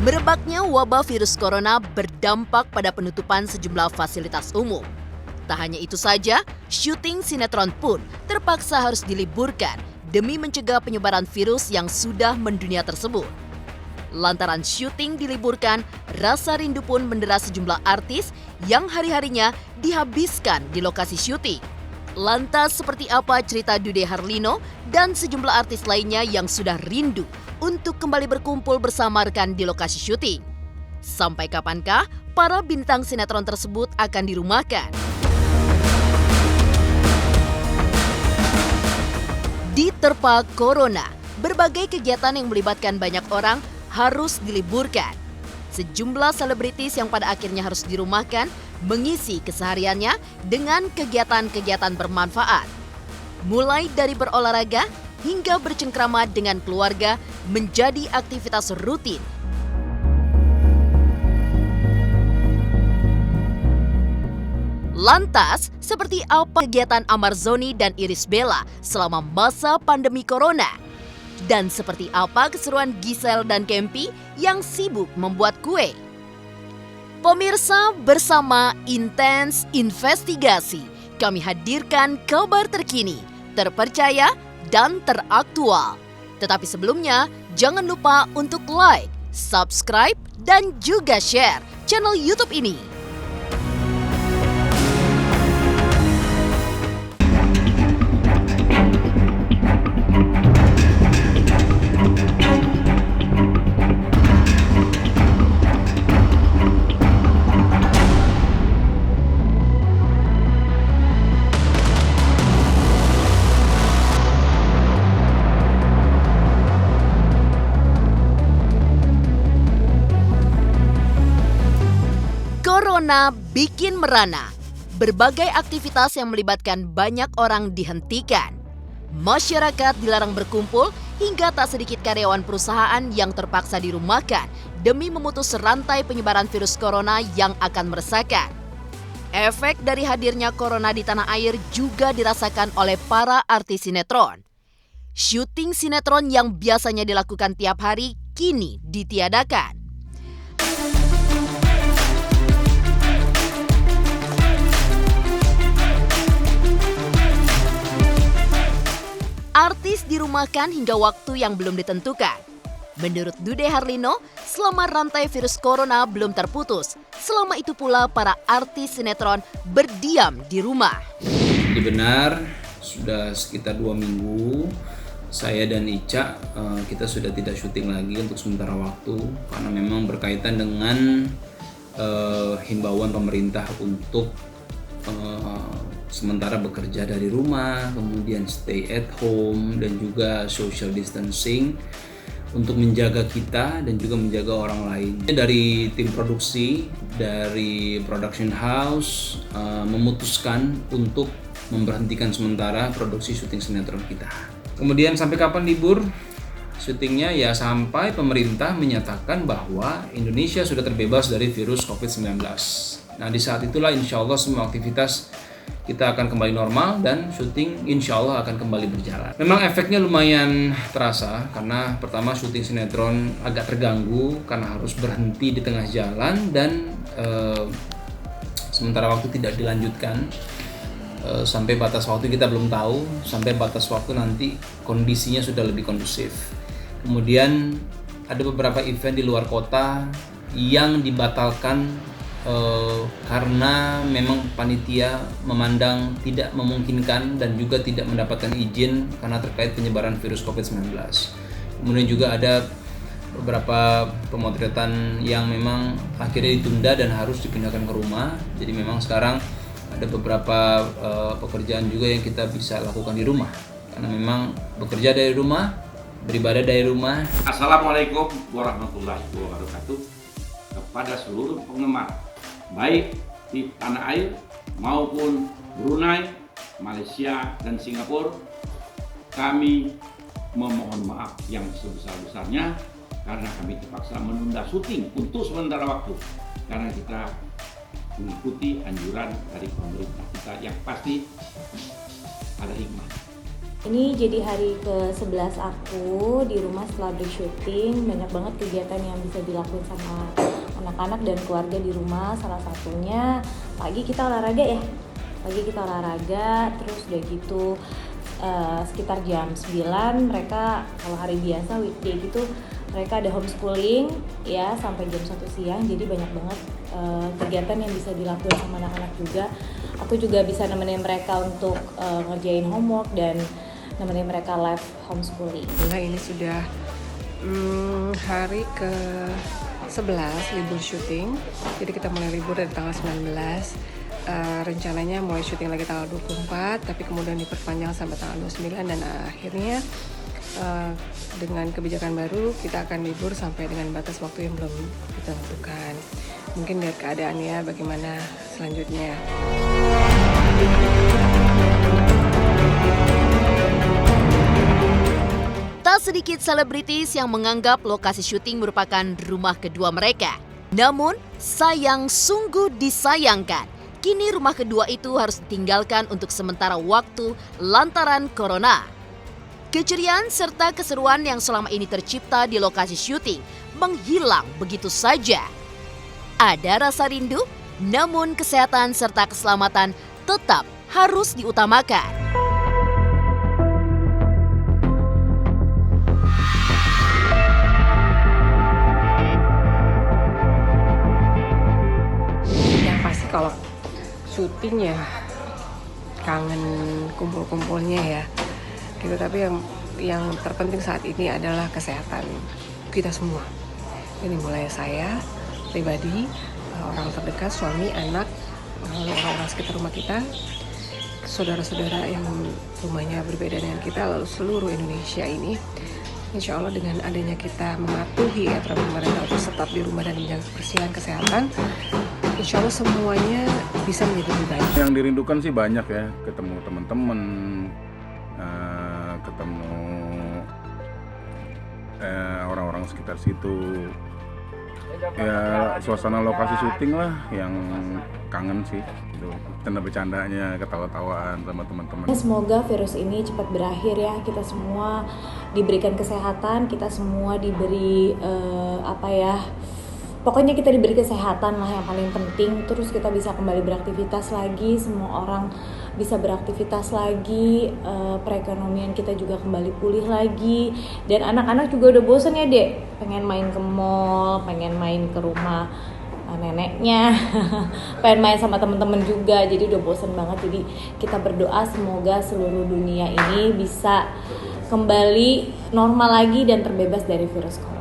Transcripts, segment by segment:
Merebaknya wabah virus corona berdampak pada penutupan sejumlah fasilitas umum. Tak hanya itu saja, syuting sinetron pun terpaksa harus diliburkan demi mencegah penyebaran virus yang sudah mendunia tersebut. Lantaran syuting diliburkan, rasa rindu pun mendera sejumlah artis yang hari-harinya dihabiskan di lokasi syuting. Lantas seperti apa cerita Dude Harlino dan sejumlah artis lainnya yang sudah rindu untuk kembali berkumpul bersama rekan di lokasi syuting? Sampai kapankah para bintang sinetron tersebut akan dirumahkan? Diterpa corona, berbagai kegiatan yang melibatkan banyak orang harus diliburkan. Sejumlah selebritis yang pada akhirnya harus dirumahkan mengisi kesehariannya dengan kegiatan-kegiatan bermanfaat. Mulai dari berolahraga hingga bercengkrama dengan keluarga menjadi aktivitas rutin. Lantas, seperti apa kegiatan Amar Zoni dan Irish Bella selama masa pandemi corona? Dan seperti apa keseruan Giselle dan Kempy yang sibuk membuat kue? Pemirsa, bersama Intens Investigasi, kami hadirkan kabar terkini, terpercaya, dan teraktual. Tetapi sebelumnya, jangan lupa untuk like, subscribe, dan juga share channel YouTube ini. Corona bikin merana. Berbagai aktivitas yang melibatkan banyak orang dihentikan. Masyarakat dilarang berkumpul hingga tak sedikit karyawan perusahaan yang terpaksa dirumahkan demi memutus rantai penyebaran virus corona yang akan meresahkan. Efek dari hadirnya corona di tanah air juga dirasakan oleh para artis sinetron. Syuting sinetron yang biasanya dilakukan tiap hari kini ditiadakan. Artis dirumahkan hingga waktu yang belum ditentukan. Menurut Dude Harlino, selama rantai virus corona belum terputus, selama itu pula para artis sinetron berdiam di rumah. Benar, sudah sekitar 2 minggu saya dan Ica kita sudah tidak syuting lagi untuk sementara waktu karena memang berkaitan dengan himbauan pemerintah untuk sementara bekerja dari rumah, kemudian stay at home dan juga social distancing untuk menjaga kita dan juga menjaga orang lain. Dari tim produksi, dari production house memutuskan untuk memberhentikan sementara produksi syuting sinetron kita. Kemudian sampai kapan libur? Syutingnya ya sampai pemerintah menyatakan bahwa Indonesia sudah terbebas dari virus COVID-19. Nah di saat itulah insya Allah semua aktivitas kita akan kembali normal dan syuting insya Allah akan kembali berjalan. Memang efeknya lumayan terasa karena pertama syuting sinetron agak terganggu karena harus berhenti di tengah jalan dan sementara waktu tidak dilanjutkan. Sampai batas waktu kita belum tahu, sampai batas waktu nanti kondisinya sudah lebih kondusif. Kemudian ada beberapa event di luar kota yang dibatalkan karena memang panitia memandang tidak memungkinkan dan juga tidak mendapatkan izin karena terkait penyebaran virus COVID-19. Kemudian juga ada beberapa pemotretan yang memang akhirnya ditunda dan harus dipindahkan ke rumah. Jadi memang sekarang ada beberapa pekerjaan juga yang kita bisa lakukan di rumah karena memang bekerja dari rumah, beribadah dari rumah. Assalamualaikum warahmatullahi wabarakatuh kepada seluruh penggemar baik di tanah air maupun Brunei, Malaysia, dan Singapura. Kami memohon maaf yang sebesar-besarnya karena kami terpaksa menunda syuting untuk sementara waktu karena kita mengikuti anjuran dari pemerintah kita yang pasti ada hikmah. Ini jadi hari ke-11 aku di rumah setelah break syuting. Banyak banget kegiatan yang bisa dilakuin sama anak-anak dan keluarga di rumah. Salah satunya pagi kita olahraga ya. Terus udah gitu sekitar jam 9 mereka kalau hari biasa weekday gitu mereka ada homeschooling ya sampai jam 1 siang. Jadi banyak banget kegiatan yang bisa dilakuin sama anak-anak juga. Aku juga bisa nemenin mereka untuk ngerjain homework dan nemenin mereka live homeschooling. Nah, ini sudah hari ke-11 libur syuting. Jadi kita mulai libur dari tanggal 19. Rencananya mulai syuting lagi tanggal 24, tapi kemudian diperpanjang sampai tanggal 29 dan akhirnya dengan kebijakan baru kita akan libur sampai dengan batas waktu yang belum kita tentukan. Mungkin lihat keadaannya bagaimana selanjutnya. Tak sedikit selebritis yang menganggap lokasi syuting merupakan rumah kedua mereka. Namun, sungguh disayangkan, kini rumah kedua itu harus ditinggalkan untuk sementara waktu lantaran corona. Keceriaan serta keseruan yang selama ini tercipta di lokasi syuting menghilang begitu saja. Ada rasa rindu, namun kesehatan serta keselamatan tetap harus diutamakan. Kalau syuting ya kangen kumpul-kumpulnya ya gitu, tapi yang terpenting saat ini adalah kesehatan kita semua. Ini mulai saya pribadi, orang terdekat, suami, anak, lalu orang-orang sekitar rumah kita, saudara-saudara yang rumahnya berbeda dengan kita, lalu seluruh Indonesia ini. Insya Allah dengan adanya kita mematuhi aturan pemerintah untuk tetap di rumah dan menjaga kebersihan kesehatan, insya Allah semuanya bisa menjadi lebih baik. Yang dirindukan sih banyak ya, ketemu teman-teman, ketemu orang-orang sekitar situ. Ya suasana lokasi syuting lah yang kangen sih, gitu. Bercanda-bercandanya, ketawa-tawaan sama teman-teman. Semoga virus ini cepat berakhir ya, kita semua diberikan kesehatan, kita semua diberi pokoknya kita diberi kesehatan lah yang paling penting. Terus kita bisa kembali beraktivitas lagi, semua orang bisa beraktivitas lagi, perekonomian kita juga kembali pulih lagi. Dan anak-anak juga udah bosan ya Dek, pengen main ke mall, pengen main ke rumah neneknya, pengen main sama teman-teman juga. Jadi udah bosan banget. Jadi kita berdoa semoga seluruh dunia ini bisa kembali normal lagi dan terbebas dari virus corona.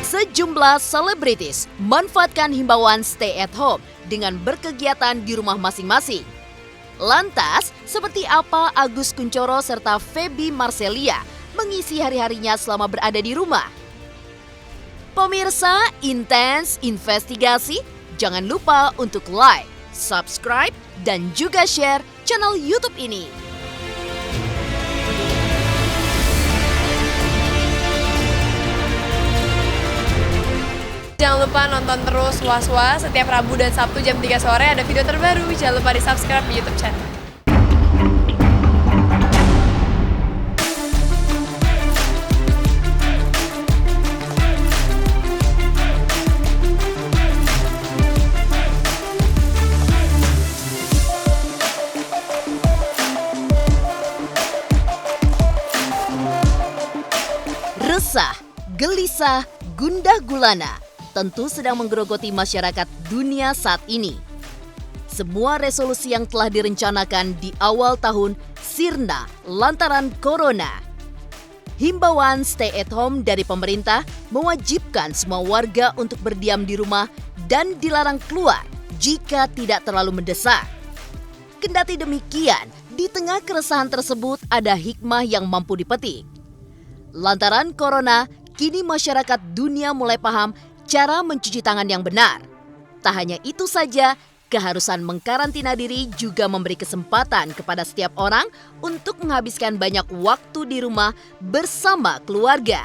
Sejumlah selebritis manfaatkan himbauan stay at home dengan berkegiatan di rumah masing-masing. Lantas, seperti apa Agus Kuncoro serta Feby Marcelia mengisi hari-harinya selama berada di rumah? Pemirsa Intens Investigasi, jangan lupa untuk like, subscribe, dan juga share channel YouTube ini. Jangan lupa nonton terus Was-Was setiap Rabu dan Sabtu jam 3 sore ada video terbaru. Jangan lupa di-subscribe di YouTube channel. Resah, gelisah, gundah gulana tentu sedang menggerogoti masyarakat dunia saat ini. Semua resolusi yang telah direncanakan di awal tahun sirna lantaran corona. Himbauan stay at home dari pemerintah mewajibkan semua warga untuk berdiam di rumah dan dilarang keluar jika tidak terlalu mendesak. Kendati demikian, di tengah keresahan tersebut ada hikmah yang mampu dipetik. Lantaran corona, kini masyarakat dunia mulai paham cara mencuci tangan yang benar. Tak hanya itu saja, keharusan mengkarantina diri juga memberi kesempatan kepada setiap orang untuk menghabiskan banyak waktu di rumah bersama keluarga.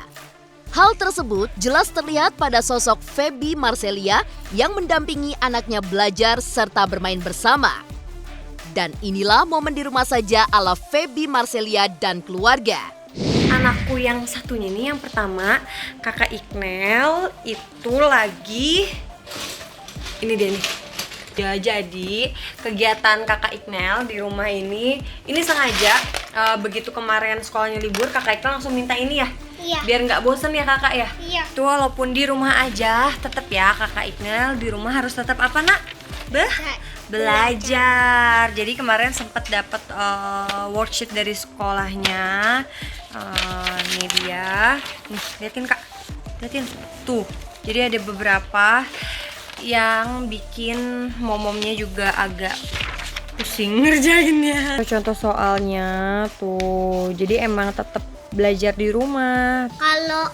Hal tersebut jelas terlihat pada sosok Feby Marcelia yang mendampingi anaknya belajar serta bermain bersama. Dan inilah momen di rumah saja ala Feby Marcelia dan keluarga. Anakku yang satunya nih, yang pertama, kakak Iknel itu lagi, ini dia nih. Ya, jadi kegiatan kakak Iknel di rumah ini sengaja begitu kemarin sekolahnya libur, kakak Iknel langsung minta ini ya. Iya. Biar nggak bosen ya kakak ya. Iya. Tuh walaupun di rumah aja, tetap ya kakak Iknel di rumah harus tetap apa nak? Belajar. Jadi kemarin sempat dapat worksheet dari sekolahnya. Ini dia. Nih, liatin kak. Liatin. Tuh. Jadi ada beberapa yang bikin momomnya juga agak pusing ngerjainnya. Contoh soalnya tuh. Jadi emang tetap belajar di rumah. Kalau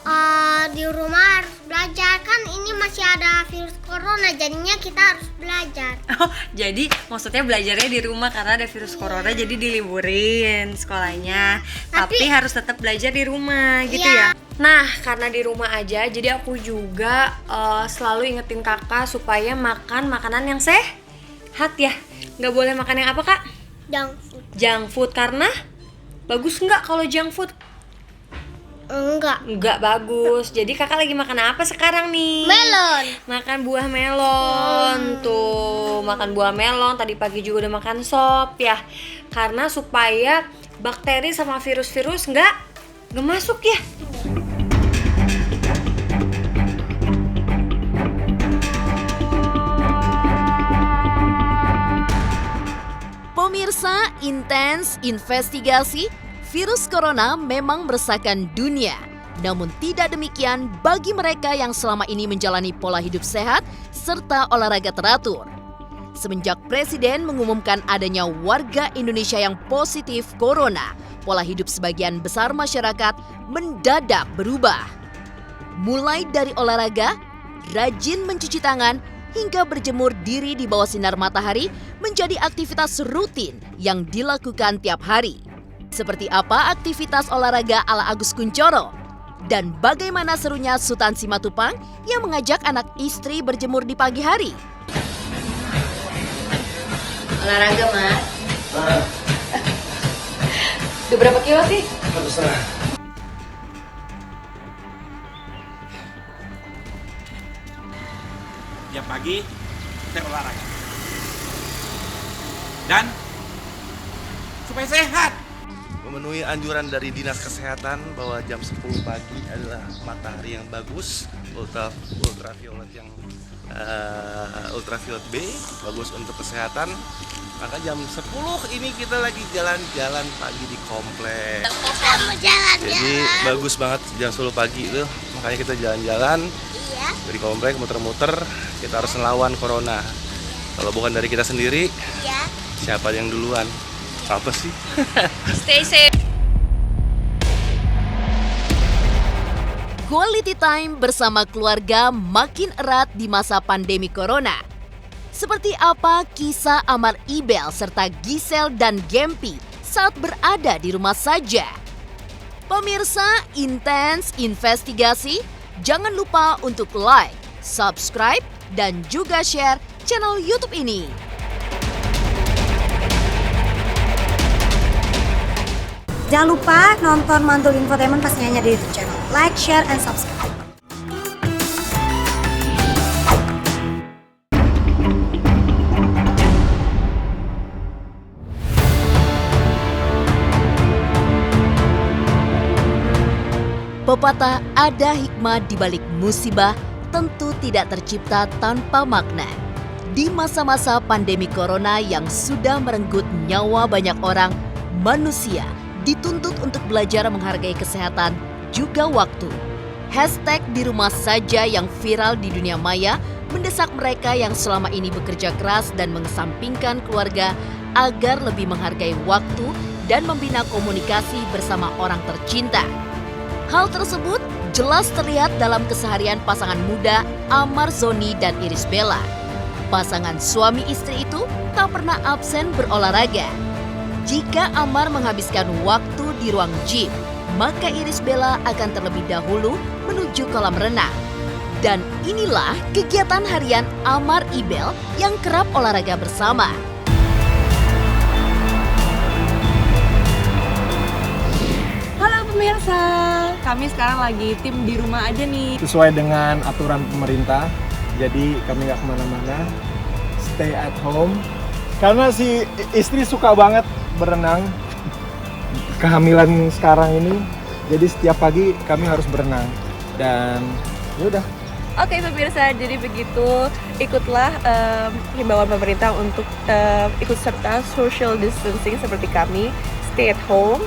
di rumah harus belajar, kan ini masih ada virus corona, jadinya kita harus belajar. Oh, jadi maksudnya belajarnya di rumah karena ada virus corona, jadi diliburin sekolahnya. Tapi harus tetap belajar di rumah gitu ya. Nah, karena di rumah aja, jadi aku juga selalu ingetin kakak supaya makan makanan yang sehat ya. Nggak boleh makan yang apa kak? Junk food. Junk food, karena bagus nggak kalau junk food? Enggak bagus. Jadi kakak lagi makan apa sekarang nih? Melon. Makan buah melon. Tuh, makan buah melon. Tadi pagi juga udah makan sop ya. Karena supaya bakteri sama virus-virus nggak masuk ya. Pemirsa, intens investigasi. Virus corona memang meresahkan dunia. Namun tidak demikian bagi mereka yang selama ini menjalani pola hidup sehat serta olahraga teratur. Semenjak Presiden mengumumkan adanya warga Indonesia yang positif corona, pola hidup sebagian besar masyarakat mendadak berubah. Mulai dari olahraga, rajin mencuci tangan, hingga berjemur diri di bawah sinar matahari menjadi aktivitas rutin yang dilakukan tiap hari. Seperti apa aktivitas olahraga ala Agus Kuncoro? Dan bagaimana serunya Sultan Simatupang yang mengajak anak istri berjemur di pagi hari? Olahraga, Mas. Udah berapa kilo sih? 1,5. Tiap pagi saya olahraga. Dan supaya sehat. Memenuhi anjuran dari Dinas Kesehatan bahwa jam 10 pagi adalah matahari yang bagus, ultraviolet yang ultraviolet B, bagus untuk kesehatan. Maka jam 10 ini kita lagi jalan-jalan pagi di komplek. Jadi bagus banget jam 10 pagi itu, makanya kita jalan-jalan di komplek, muter-muter. Kita harus melawan corona. Kalau bukan dari kita sendiri, siapa yang duluan? Apa sih? Stay safe. Quality time bersama keluarga makin erat di masa pandemi corona. Seperti apa kisah Amar Ibel serta Gisel dan Gempi saat berada di rumah saja? Pemirsa, intens investigasi, jangan lupa untuk like, subscribe, dan juga share channel YouTube ini. Jangan lupa nonton Mantul Infotainment pastinya di YouTube channel. Like, share, and subscribe. Pepatah ada hikmah di balik musibah tentu tidak tercipta tanpa makna. Di masa-masa pandemi corona yang sudah merenggut nyawa banyak orang, manusia dituntut untuk belajar menghargai kesehatan juga waktu. Hashtag di rumah saja yang viral di dunia maya mendesak mereka yang selama ini bekerja keras dan mengesampingkan keluarga agar lebih menghargai waktu dan membina komunikasi bersama orang tercinta. Hal tersebut jelas terlihat dalam keseharian pasangan muda Amar Zoni dan Iris Bella. Pasangan suami istri itu tak pernah absen berolahraga. Jika Amar menghabiskan waktu di ruang gym, maka Iris Bella akan terlebih dahulu menuju kolam renang. Dan inilah kegiatan harian Amar Ibel yang kerap olahraga bersama. kami sekarang lagi tim di rumah aja nih. Sesuai dengan aturan pemerintah, jadi kami nggak kemana-mana, stay at home. Karena si istri suka banget berenang, kehamilan sekarang ini, jadi setiap pagi kami harus berenang. Dan yaudah. Oke pemirsa, jadi begitu, ikutlah himbauan pemerintah untuk ikut serta social distancing seperti kami, stay at home,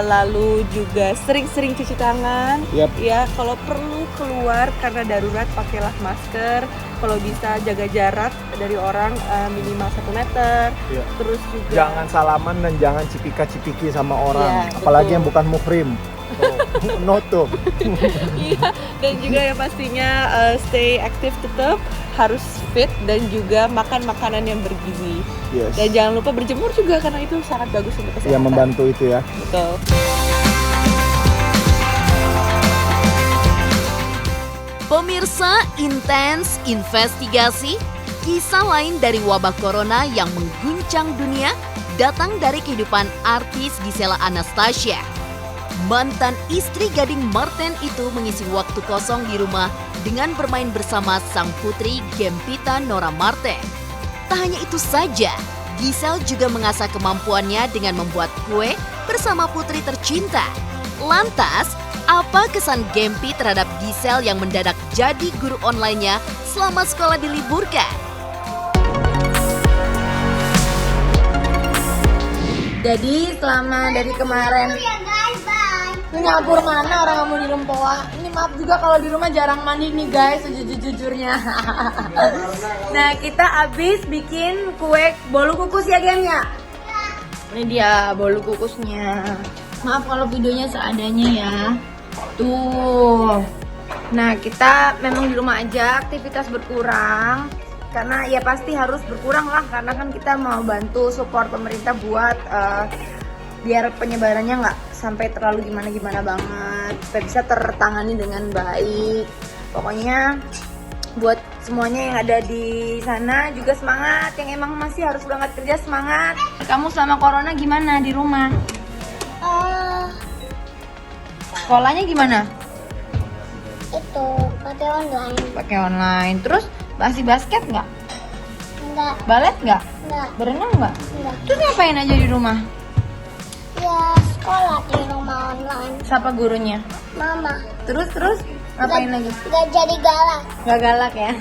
lalu juga sering-sering cuci tangan, ya kalau perlu keluar karena darurat pakailah masker, kalau bisa jaga jarak dari orang minimal 1 meter, terus juga jangan salaman dan jangan cipika-cipiki sama orang, apalagi yang bukan muhrim. Noto. Iya, dan juga yang pastinya stay aktif tetap, harus fit dan juga makan makanan yang bergizi. Dan jangan lupa berjemur juga karena itu sangat bagus untuk kesehatan. Yang membantu itu ya. Betul. Pemirsa, intens investigasi, kisah lain dari wabah corona yang mengguncang dunia datang dari kehidupan artis Gisela Anastasia. Mantan istri Gading Marten itu mengisi waktu kosong di rumah dengan bermain bersama sang putri Gempita Nora Marten. Tak hanya itu saja, Gisel juga mengasah kemampuannya dengan membuat kue bersama putri tercinta. Lantas, apa kesan Gempi terhadap Gisel yang mendadak jadi guru online-nya selama sekolah diliburkan? Jadi selama dari kemarin Singapura mana orang kamu di Rempoa. Ini maaf juga kalau di rumah jarang mandi nih guys, sejujurnya. Nah kita abis bikin kue bolu kukus ya Gem ya. Ini dia bolu kukusnya. Maaf kalau videonya seadanya ya. Tuh. Nah kita memang di rumah aja, aktivitas berkurang. Karena ya pasti harus berkurang lah, karena kan kita mau bantu support pemerintah buat biar penyebarannya nggak sampai terlalu gimana-gimana banget, supaya bisa tertangani dengan baik. Pokoknya buat semuanya yang ada di sana juga semangat, yang emang masih harus berangkat kerja semangat. Kamu selama corona gimana di rumah? Sekolahnya gimana? Itu pakai online. Pakai online. Terus masih basket nggak? Enggak. Balet nggak? Enggak. Berenang nggak? Enggak. Terus ngapain aja di rumah? Ya sekolah di rumah online. Siapa gurunya? Mama. Terus ngapain lagi? Gak jadi galak. Gak galak ya.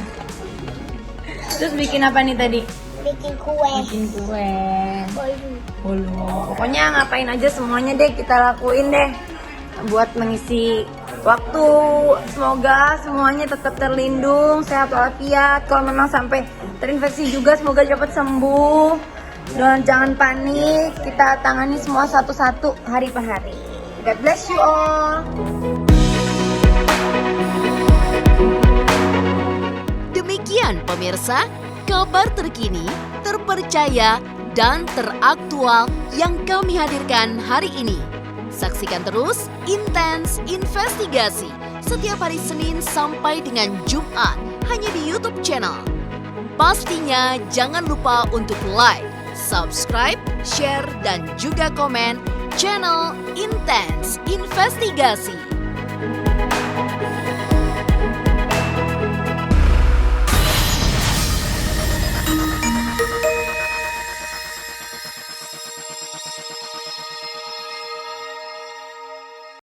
Terus bikin apa nih tadi? Bikin kue. Bikin kue. Bolu. Pokoknya ngapain aja semuanya deh kita lakuin deh buat mengisi waktu. Semoga semuanya tetap terlindung, sehat walafiat. Kalau memang sampai terinfeksi juga semoga cepat sembuh. Dan jangan panik, kita tangani semua satu-satu hari per hari. God bless you all. Demikian pemirsa, kabar terkini, terpercaya, dan teraktual yang kami hadirkan hari ini. Saksikan terus Intens Investigasi setiap hari Senin sampai dengan Jumat hanya di YouTube channel. Pastinya jangan lupa untuk like, subscribe, share, dan juga komen channel Intens Investigasi.